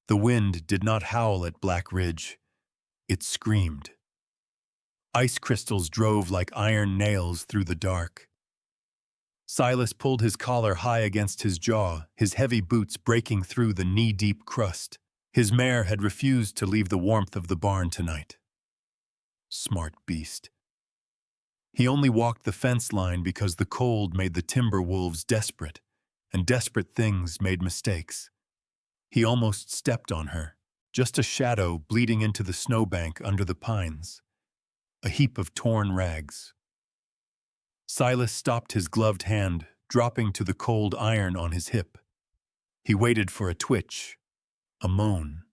The wind did not howl at Black Ridge. It screamed. Ice crystals drove like iron nails through the dark. Silas pulled his collar high against his jaw, his heavy boots breaking through the knee-deep crust. His mare had refused to leave the warmth of the barn tonight. Smart beast. He only walked the fence line because the cold made the timber wolves desperate, and desperate things made mistakes. He almost stepped on her, just a shadow bleeding into the snowbank under the pines. A heap of torn rags. Silas stopped his gloved hand, dropping to the cold iron on his hip. He waited for a twitch, a moan.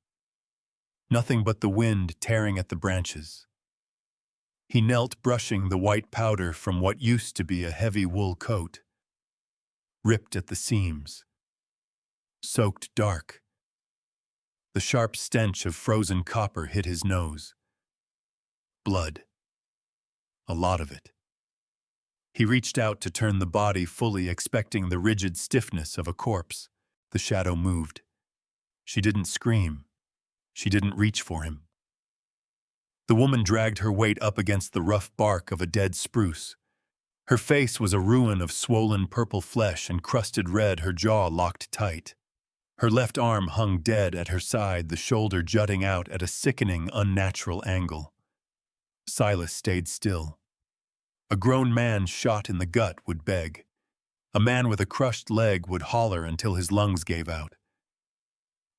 Nothing but the wind tearing at the branches. He knelt, brushing the white powder from what used to be a heavy wool coat. Ripped at the seams. Soaked dark. The sharp stench of frozen copper hit his nose. Blood. A lot of it. He reached out to turn the body fully, expecting the rigid stiffness of a corpse. The shadow moved. She didn't scream. She didn't reach for him. The woman dragged her weight up against the rough bark of a dead spruce. Her face was a ruin of swollen purple flesh and crusted red, her jaw locked tight. Her left arm hung dead at her side, the shoulder jutting out at a sickening, unnatural angle. Silas stayed still. A grown man shot in the gut would beg. A man with a crushed leg would holler until his lungs gave out.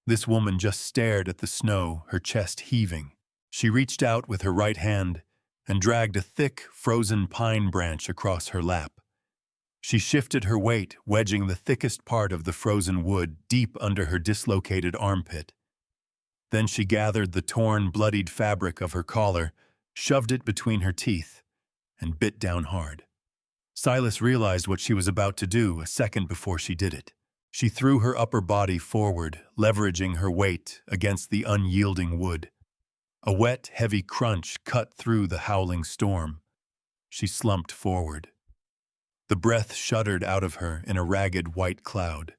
This woman just stared at the snow, her chest heaving. She reached out with her right hand and dragged a thick, frozen pine branch across her lap. She shifted her weight, wedging the thickest part of the frozen wood deep under her dislocated armpit. Then she gathered the torn, bloodied fabric of her collar, shoved it between her teeth, and bit down hard. Silas realized what she was about to do a second before she did it. She threw her upper body forward, leveraging her weight against the unyielding wood. A wet, heavy crunch cut through the howling storm. She slumped forward. The breath shuddered out of her in a ragged white cloud.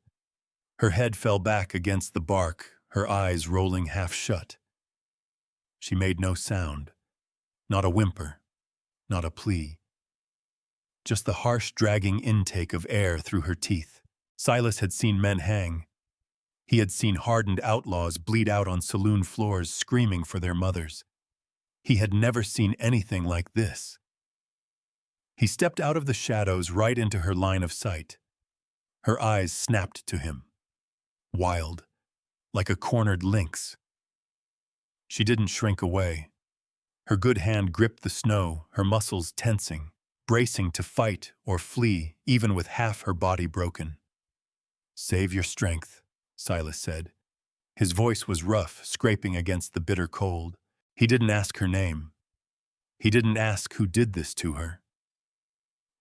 Her head fell back against the bark, her eyes rolling half shut. She made no sound. Not a whimper. Not a plea. Just the harsh, dragging intake of air through her teeth. Silas had seen men hang. He had seen hardened outlaws bleed out on saloon floors screaming for their mothers. He had never seen anything like this. He stepped out of the shadows right into her line of sight. Her eyes snapped to him. Wild, like a cornered lynx. She didn't shrink away. Her good hand gripped the snow, her muscles tensing, bracing to fight or flee, even with half her body broken. "Save your strength," Silas said. His voice was rough, scraping against the bitter cold. He didn't ask her name. He didn't ask who did this to her.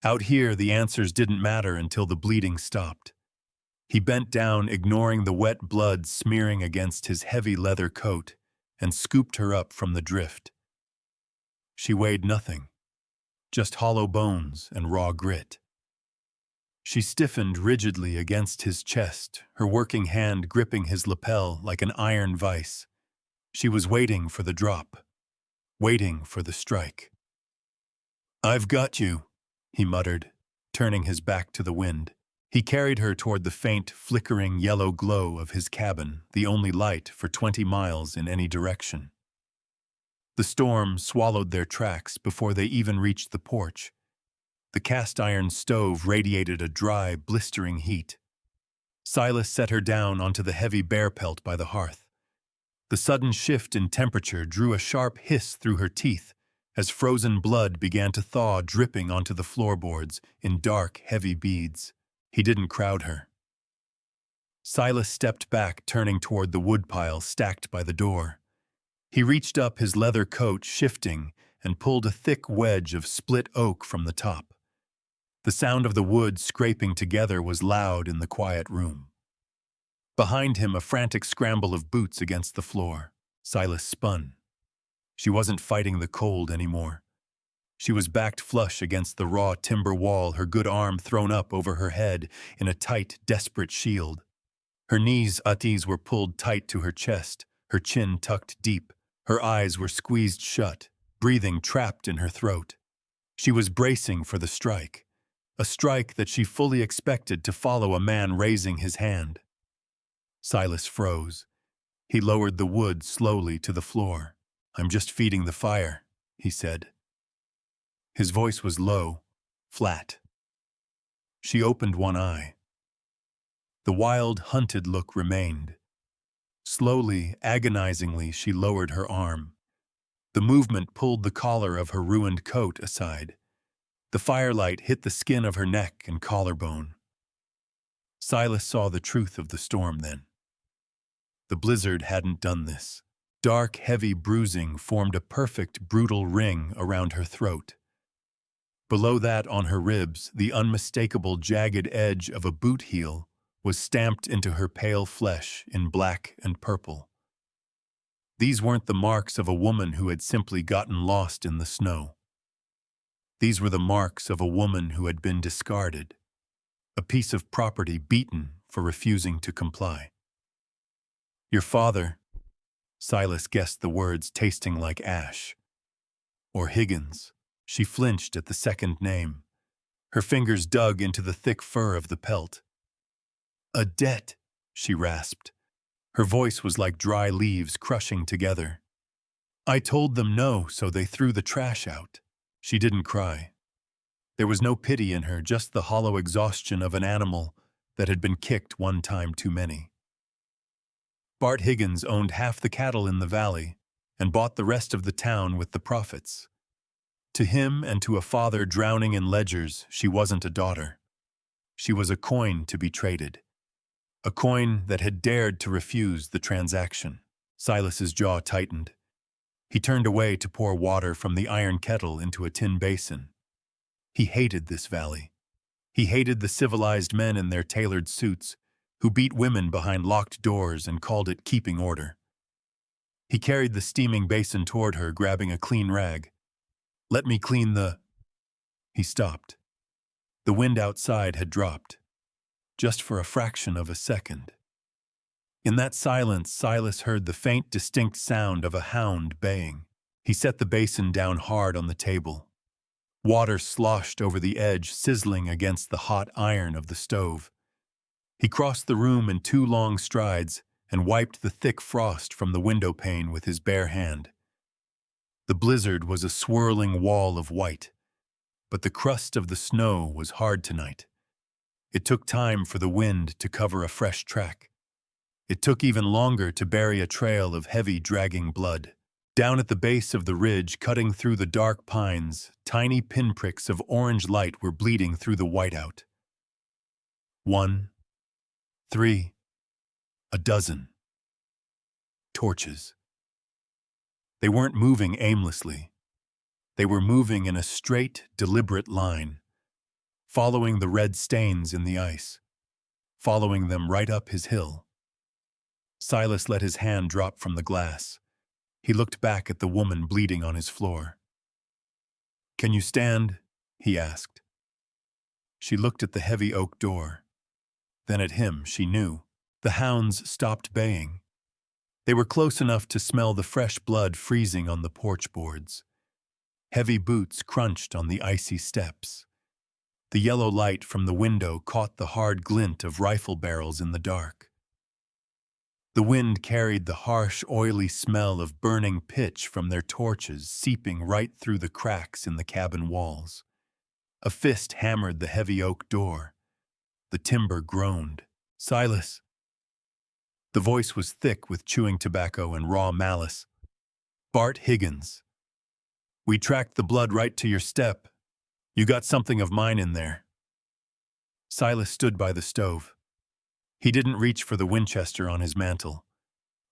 Out here, the answers didn't matter until the bleeding stopped. He bent down, ignoring the wet blood smearing against his heavy leather coat, and scooped her up from the drift. She weighed nothing, just hollow bones and raw grit. She stiffened rigidly against his chest, her working hand gripping his lapel like an iron vise. She was waiting for the drop, waiting for the strike. "I've got you," he muttered, turning his back to the wind. He carried her toward the faint, flickering yellow glow of his cabin, the only light for 20 miles in any direction. The storm swallowed their tracks before they even reached the porch. The cast-iron stove radiated a dry, blistering heat. Silas set her down onto the heavy bear pelt by the hearth. The sudden shift in temperature drew a sharp hiss through her teeth as frozen blood began to thaw, dripping onto the floorboards in dark, heavy beads. He didn't crowd her. Silas stepped back, turning toward the woodpile stacked by the door. He reached up his leather coat, shifting, and pulled a thick wedge of split oak from the top. The sound of the wood scraping together was loud in the quiet room. Behind him, a frantic scramble of boots against the floor. Silas spun. She wasn't fighting the cold anymore. She was backed flush against the raw timber wall, her good arm thrown up over her head in a tight, desperate shield. Her knees Atis were pulled tight to her chest, her chin tucked deep. Her eyes were squeezed shut, breathing trapped in her throat. She was bracing for the strike, a strike that she fully expected to follow a man raising his hand. Silas froze. He lowered the wood slowly to the floor. "I'm just feeding the fire," he said. His voice was low, flat. She opened one eye. The wild, hunted look remained. Slowly, agonizingly, she lowered her arm. The movement pulled the collar of her ruined coat aside. The firelight hit the skin of her neck and collarbone. Silas saw the truth of the storm then. The blizzard hadn't done this. Dark, heavy bruising formed a perfect, brutal ring around her throat. Below that, on her ribs, the unmistakable jagged edge of a boot heel was stamped into her pale flesh in black and purple. These weren't the marks of a woman who had simply gotten lost in the snow. These were the marks of a woman who had been discarded, a piece of property beaten for refusing to comply. "Your father," Silas guessed the words tasting like ash. "Or Higgins." She flinched at the second name. Her fingers dug into the thick fur of the pelt. "A debt," she rasped. Her voice was like dry leaves crushing together. "I told them no, so they threw the trash out." She didn't cry. There was no pity in her, just the hollow exhaustion of an animal that had been kicked one time too many. Bart Higgins owned half the cattle in the valley and bought the rest of the town with the profits. To him and to a father drowning in ledgers, she wasn't a daughter. She was a coin to be traded. A coin that had dared to refuse the transaction. Silas's jaw tightened. He turned away to pour water from the iron kettle into a tin basin. He hated this valley. He hated the civilized men in their tailored suits who beat women behind locked doors and called it keeping order. He carried the steaming basin toward her, grabbing a clean rag. "Let me clean the—" He stopped. The wind outside had dropped, just for a fraction of a second. In that silence, Silas heard the faint, distinct sound of a hound baying. He set the basin down hard on the table. Water sloshed over the edge, sizzling against the hot iron of the stove. He crossed the room in 2 long strides and wiped the thick frost from the window pane with his bare hand. The blizzard was a swirling wall of white, but the crust of the snow was hard tonight. It took time for the wind to cover a fresh track. It took even longer to bury a trail of heavy, dragging blood. Down at the base of the ridge, cutting through the dark pines, tiny pinpricks of orange light were bleeding through the whiteout. 1, 3, a dozen. Torches. They weren't moving aimlessly. They were moving in a straight, deliberate line, following the red stains in the ice, following them right up his hill. Silas let his hand drop from the glass. He looked back at the woman bleeding on his floor. "Can you stand?" he asked. She looked at the heavy oak door. Then at him, she knew. The hounds stopped baying. They were close enough to smell the fresh blood freezing on the porch boards. Heavy boots crunched on the icy steps. The yellow light from the window caught the hard glint of rifle barrels in the dark. The wind carried the harsh, oily smell of burning pitch from their torches seeping right through the cracks in the cabin walls. A fist hammered the heavy oak door. The timber groaned. "Silas." The voice was thick with chewing tobacco and raw malice. "Bart Higgins. We tracked the blood right to your step. You got something of mine in there." Silas stood by the stove. He didn't reach for the Winchester on his mantle.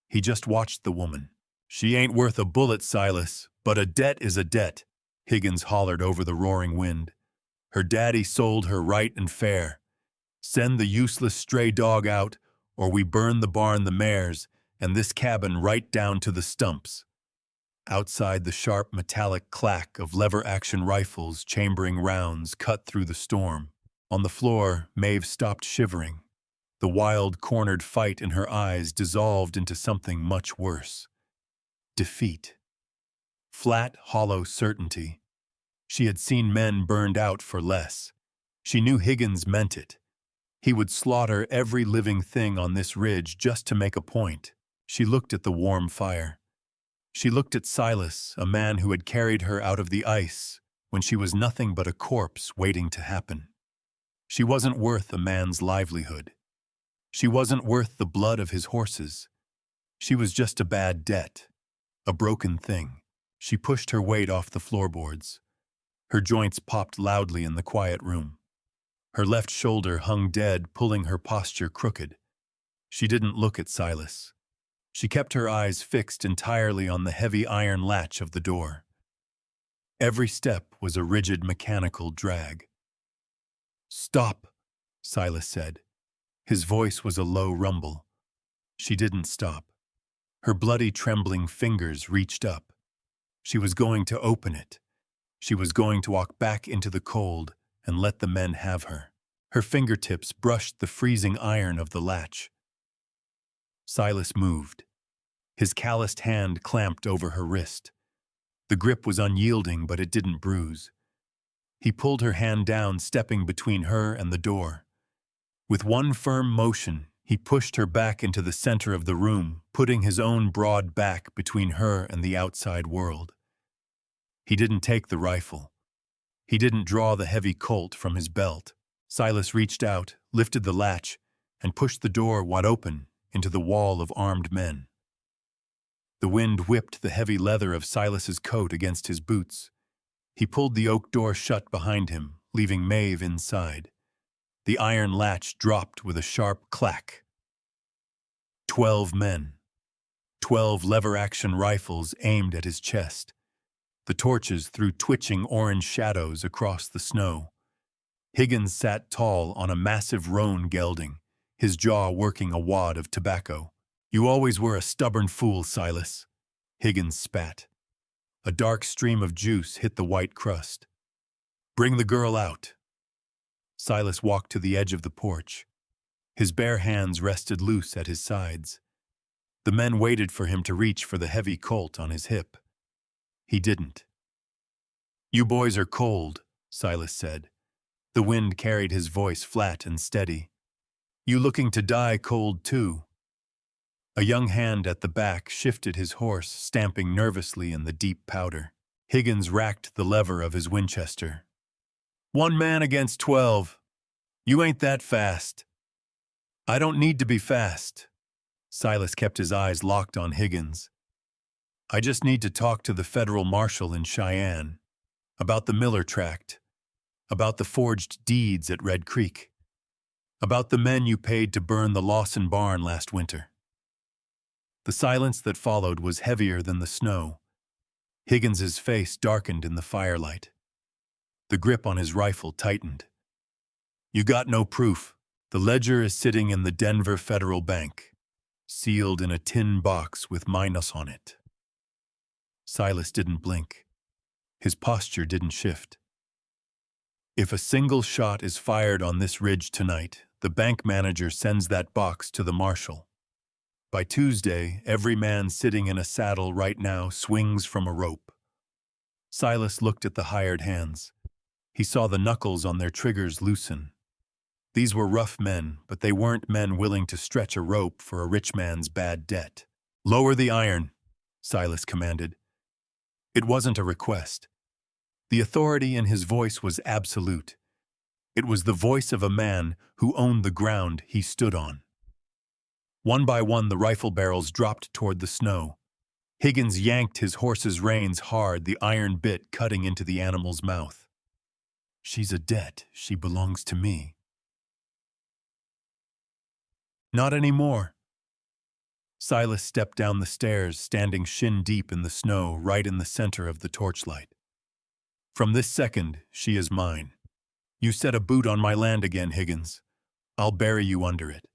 He just watched the woman. "She ain't worth a bullet, Silas, but a debt is a debt," Higgins hollered over the roaring wind. "Her daddy sold her right and fair. Send the useless stray dog out, or we burn the barn, the mares, and this cabin right down to the stumps." Outside, the sharp metallic clack of lever-action rifles chambering rounds cut through the storm. On the floor, Maeve stopped shivering. The wild, cornered fight in her eyes dissolved into something much worse. Defeat. Flat, hollow certainty. She had seen men burned out for less. She knew Higgins meant it. He would slaughter every living thing on this ridge just to make a point. She looked at the warm fire. She looked at Silas, a man who had carried her out of the ice when she was nothing but a corpse waiting to happen. She wasn't worth a man's livelihood. She wasn't worth the blood of his horses. She was just a bad debt, a broken thing. She pushed her weight off the floorboards. Her joints popped loudly in the quiet room. Her left shoulder hung dead, pulling her posture crooked. She didn't look at Silas. She kept her eyes fixed entirely on the heavy iron latch of the door. Every step was a rigid mechanical drag. "Stop," Silas said. His voice was a low rumble. She didn't stop. Her bloody, trembling fingers reached up. She was going to open it. She was going to walk back into the cold and let the men have her. Her fingertips brushed the freezing iron of the latch. Silas moved. His calloused hand clamped over her wrist. The grip was unyielding, but it didn't bruise. He pulled her hand down, stepping between her and the door. With one firm motion, he pushed her back into the center of the room, putting his own broad back between her and the outside world. He didn't take the rifle. He didn't draw the heavy Colt from his belt. Silas reached out, lifted the latch, and pushed the door wide open into the wall of armed men. The wind whipped the heavy leather of Silas's coat against his boots. He pulled the oak door shut behind him, leaving Maeve inside. The iron latch dropped with a sharp clack. 12 men. 12 lever-action rifles aimed at his chest. The torches threw twitching orange shadows across the snow. Higgins sat tall on a massive roan gelding, his jaw working a wad of tobacco. "You always were a stubborn fool, Silas." Higgins spat. A dark stream of juice hit the white crust. "Bring the girl out." Silas walked to the edge of the porch. His bare hands rested loose at his sides. The men waited for him to reach for the heavy Colt on his hip. He didn't. "You boys are cold," Silas said. The wind carried his voice flat and steady. "You looking to die cold too?" A young hand at the back shifted his horse, stamping nervously in the deep powder. Higgins racked the lever of his Winchester. "1 man against 12. You ain't that fast." "I don't need to be fast." Silas kept his eyes locked on Higgins. "I just need to talk to the federal marshal in Cheyenne. About the Miller Tract. About the forged deeds at Red Creek. About the men you paid to burn the Lawson barn last winter." The silence that followed was heavier than the snow. Higgins's face darkened in the firelight. The grip on his rifle tightened. "You got no proof. The ledger is sitting in the Denver Federal Bank, sealed in a tin box with minus on it." Silas didn't blink. His posture didn't shift. "If a single shot is fired on this ridge tonight, the bank manager sends that box to the marshal. By Tuesday, every man sitting in a saddle right now swings from a rope." Silas looked at the hired hands. He saw the knuckles on their triggers loosen. These were rough men, but they weren't men willing to stretch a rope for a rich man's bad debt. "Lower the iron," Silas commanded. It wasn't a request. The authority in his voice was absolute. It was the voice of a man who owned the ground he stood on. One by one, the rifle barrels dropped toward the snow. Higgins yanked his horse's reins hard, the iron bit cutting into the animal's mouth. "She's a debt. She belongs to me." "Not anymore." Silas stepped down the stairs, standing shin-deep in the snow, right in the center of the torchlight. "From this second, she is mine. You set a boot on my land again, Higgins. I'll bury you under it."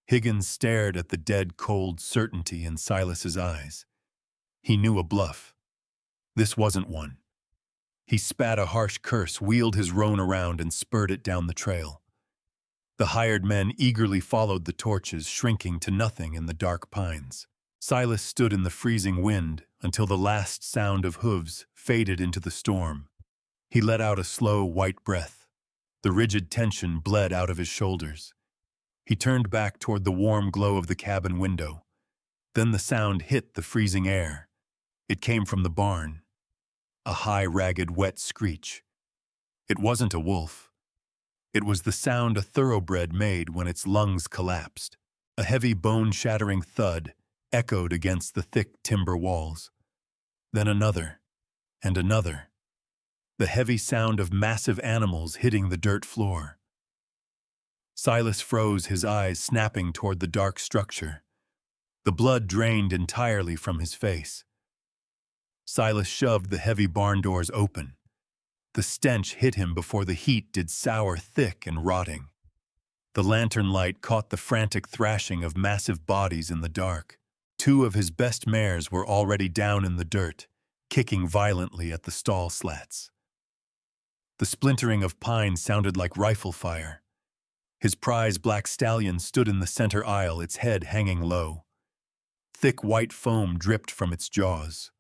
Higgins stared at the dead, cold certainty in Silas's eyes. He knew a bluff. This wasn't one. He spat a harsh curse, wheeled his roan around, and spurred it down the trail. The hired men eagerly followed the torches, shrinking to nothing in the dark pines. Silas stood in the freezing wind until the last sound of hooves faded into the storm. He let out a slow, white breath. The rigid tension bled out of his shoulders. He turned back toward the warm glow of the cabin window. Then the sound hit the freezing air. It came from the barn. A high, ragged, wet screech. It wasn't a wolf. It was the sound a thoroughbred made when its lungs collapsed. A heavy, bone-shattering thud echoed against the thick timber walls. Then another, and another. The heavy sound of massive animals hitting the dirt floor. Silas froze, his eyes snapping toward the dark structure. The blood drained entirely from his face. Silas shoved the heavy barn doors open. The stench hit him before the heat did sour, thick, and rotting. The lantern light caught the frantic thrashing of massive bodies in the dark. 2 of his best mares were already down in the dirt, kicking violently at the stall slats. The splintering of pine sounded like rifle fire. His prize black stallion stood in the center aisle, its head hanging low. Thick white foam dripped from its jaws.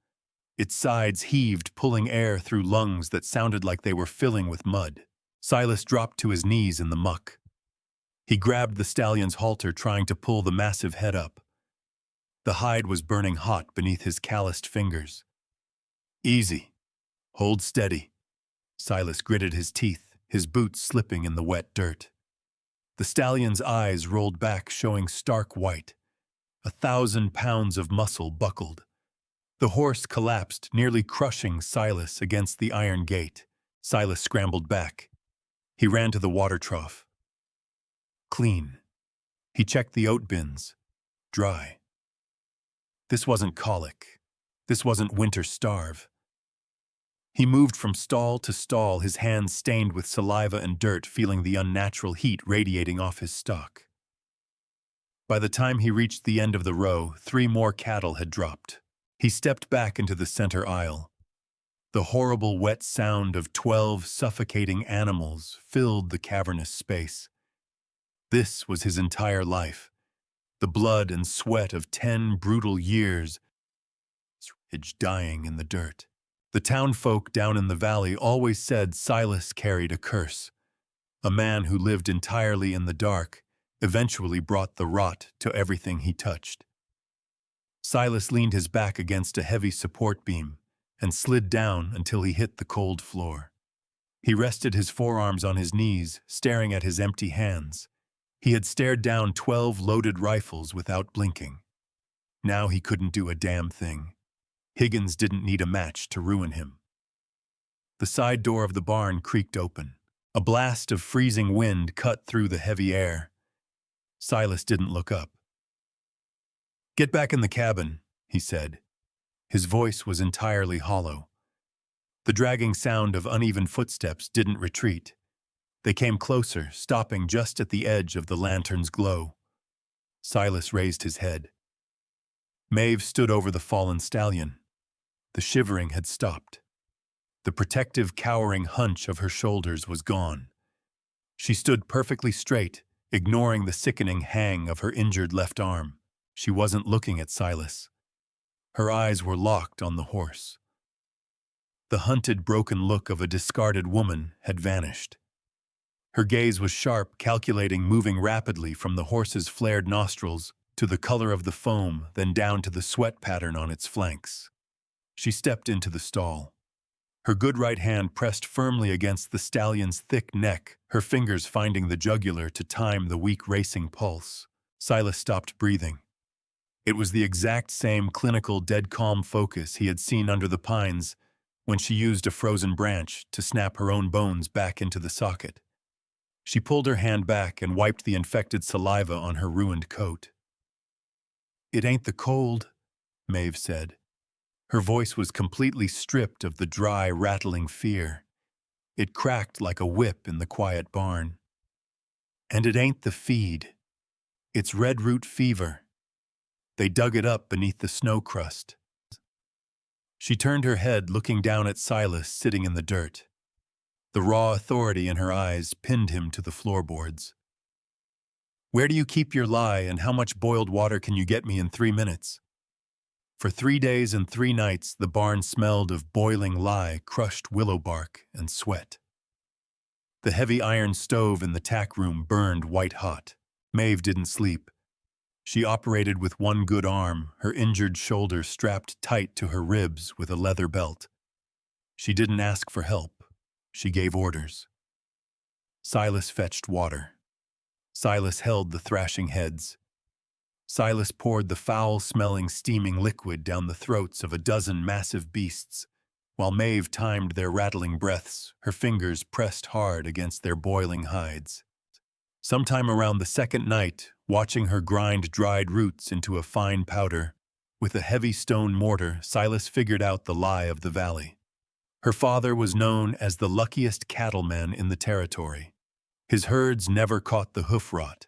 Its sides heaved, pulling air through lungs that sounded like they were filling with mud. Silas dropped to his knees in the muck. He grabbed the stallion's halter, trying to pull the massive head up. The hide was burning hot beneath his calloused fingers. "Easy. Hold steady." Silas gritted his teeth, his boots slipping in the wet dirt. The stallion's eyes rolled back, showing stark white. 1,000 pounds of muscle buckled. The horse collapsed, nearly crushing Silas against the iron gate. Silas scrambled back. He ran to the water trough. Clean. He checked the oat bins. Dry. This wasn't colic. This wasn't winter starve. He moved from stall to stall, his hands stained with saliva and dirt, feeling the unnatural heat radiating off his stock. By the time he reached the end of the row, 3 more cattle had dropped. He stepped back into the center aisle. The horrible wet sound of 12 suffocating animals filled the cavernous space. This was his entire life. The blood and sweat of 10 brutal years, dying in the dirt. The townfolk down in the valley always said Silas carried a curse. A man who lived entirely in the dark eventually brought the rot to everything he touched. Silas leaned his back against a heavy support beam and slid down until he hit the cold floor. He rested his forearms on his knees, staring at his empty hands. He had stared down 12 loaded rifles without blinking. Now he couldn't do a damn thing. Higgins didn't need a match to ruin him. The side door of the barn creaked open. A blast of freezing wind cut through the heavy air. Silas didn't look up. "Get back in the cabin," he said. His voice was entirely hollow. The dragging sound of uneven footsteps didn't retreat. They came closer, stopping just at the edge of the lantern's glow. Silas raised his head. Maeve stood over the fallen stallion. The shivering had stopped. The protective, cowering hunch of her shoulders was gone. She stood perfectly straight, ignoring the sickening hang of her injured left arm. She wasn't looking at Silas. Her eyes were locked on the horse. The hunted, broken look of a discarded woman had vanished. Her gaze was sharp, calculating, moving rapidly from the horse's flared nostrils to the color of the foam, then down to the sweat pattern on its flanks. She stepped into the stall. Her good right hand pressed firmly against the stallion's thick neck, her fingers finding the jugular to time the weak racing pulse. Silas stopped breathing. It was the exact same clinical, dead calm focus he had seen under the pines when she used a frozen branch to snap her own bones back into the socket. She pulled her hand back and wiped the infected saliva on her ruined coat. "It ain't the cold," Maeve said. Her voice was completely stripped of the dry, rattling fear. It cracked like a whip in the quiet barn. "And it ain't the feed. It's red root fever. They dug it up beneath the snow crust." She turned her head, looking down at Silas sitting in the dirt. The raw authority in her eyes pinned him to the floorboards. Where do you keep your lye, and how much boiled water can you get me in 3 minutes? For 3 days and 3 nights the barn smelled of boiling lye, crushed willow bark, and sweat. The heavy iron stove in the tack room burned white hot. Maeve didn't sleep. She operated with one good arm, her injured shoulder strapped tight to her ribs with a leather belt. She didn't ask for help. She gave orders. Silas fetched water. Silas held the thrashing heads. Silas poured the foul-smelling, steaming liquid down the throats of a dozen massive beasts, while Maeve timed their rattling breaths, her fingers pressed hard against their boiling hides. Sometime around the second night, watching her grind dried roots into a fine powder, with a heavy stone mortar, Silas figured out the lie of the valley. Her father was known as the luckiest cattleman in the territory. His herds never caught the hoof rot.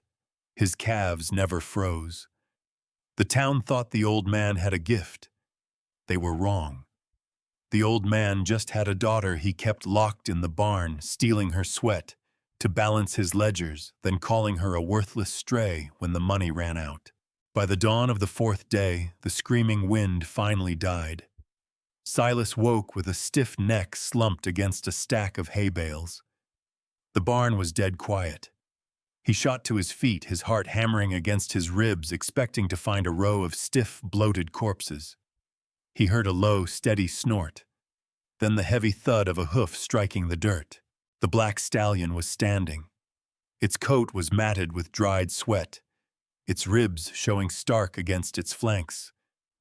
His calves never froze. The town thought the old man had a gift. They were wrong. The old man just had a daughter he kept locked in the barn, stealing her sweat to balance his ledgers, then calling her a worthless stray when the money ran out. By the dawn of the fourth day, the screaming wind finally died. Silas woke with a stiff neck slumped against a stack of hay bales. The barn was dead quiet. He shot to his feet, his heart hammering against his ribs, expecting to find a row of stiff, bloated corpses. He heard a low, steady snort, then the heavy thud of a hoof striking the dirt. The black stallion was standing. Its coat was matted with dried sweat, its ribs showing stark against its flanks,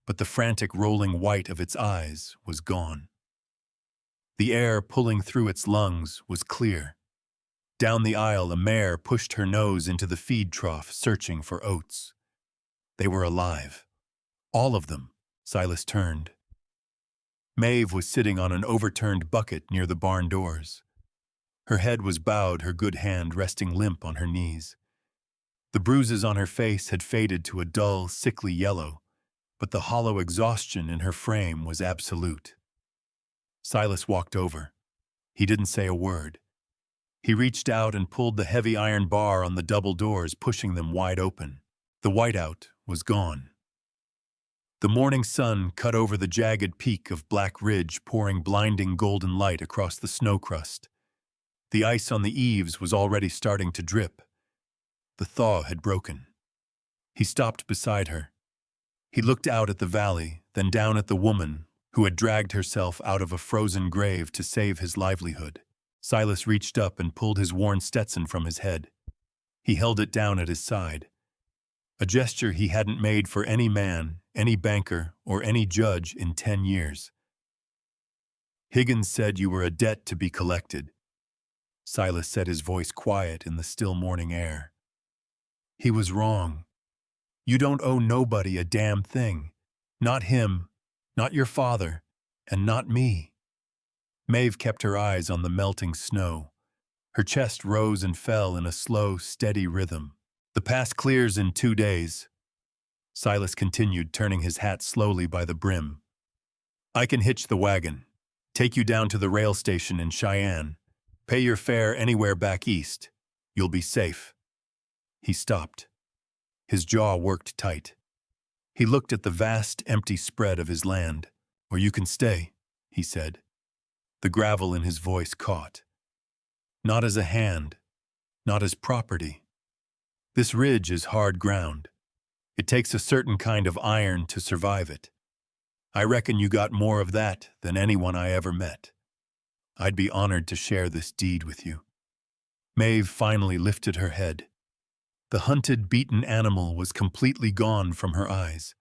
but the frantic rolling white of its eyes was gone. The air pulling through its lungs was clear. Down the aisle, a mare pushed her nose into the feed trough, searching for oats. They were alive. All of them. Silas turned. Maeve was sitting on an overturned bucket near the barn doors. Her head was bowed, her good hand resting limp on her knees. The bruises on her face had faded to a dull, sickly yellow, but the hollow exhaustion in her frame was absolute. Silas walked over. He didn't say a word. He reached out and pulled the heavy iron bar on the double doors, pushing them wide open. The whiteout was gone. The morning sun cut over the jagged peak of Black Ridge, pouring blinding golden light across the snow crust. The ice on the eaves was already starting to drip. The thaw had broken. He stopped beside her. He looked out at the valley, then down at the woman who had dragged herself out of a frozen grave to save his livelihood. Silas reached up and pulled his worn Stetson from his head. He held it down at his side. A gesture he hadn't made for any man, any banker, or any judge in 10 years. Higgins said you were a debt to be collected. Silas said, his voice quiet in the still morning air. He was wrong. You don't owe nobody a damn thing. Not him, not your father, and not me. Maeve kept her eyes on the melting snow. Her chest rose and fell in a slow, steady rhythm. The pass clears in 2 days. Silas continued, turning his hat slowly by the brim. I can hitch the wagon, take you down to the rail station in Cheyenne, pay your fare anywhere back east. You'll be safe. He stopped. His jaw worked tight. He looked at the vast, empty spread of his land. Or you can stay, he said. The gravel in his voice caught. Not as a hand, not as property. This ridge is hard ground. It takes a certain kind of iron to survive it. I reckon you got more of that than anyone I ever met. I'd be honored to share this deed with you. Maeve finally lifted her head. The hunted, beaten animal was completely gone from her eyes.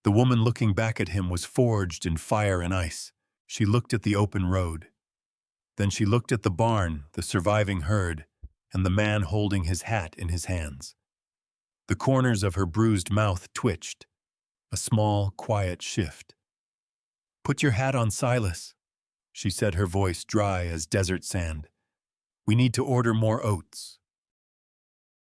The woman looking back at him was forged in fire and ice. She looked at the open road. Then she looked at the barn, the surviving herd, and the man holding his hat in his hands. The corners of her bruised mouth twitched, a small, quiet shift. Put your hat on, Silas, she said, her voice dry as desert sand. We need to order more oats.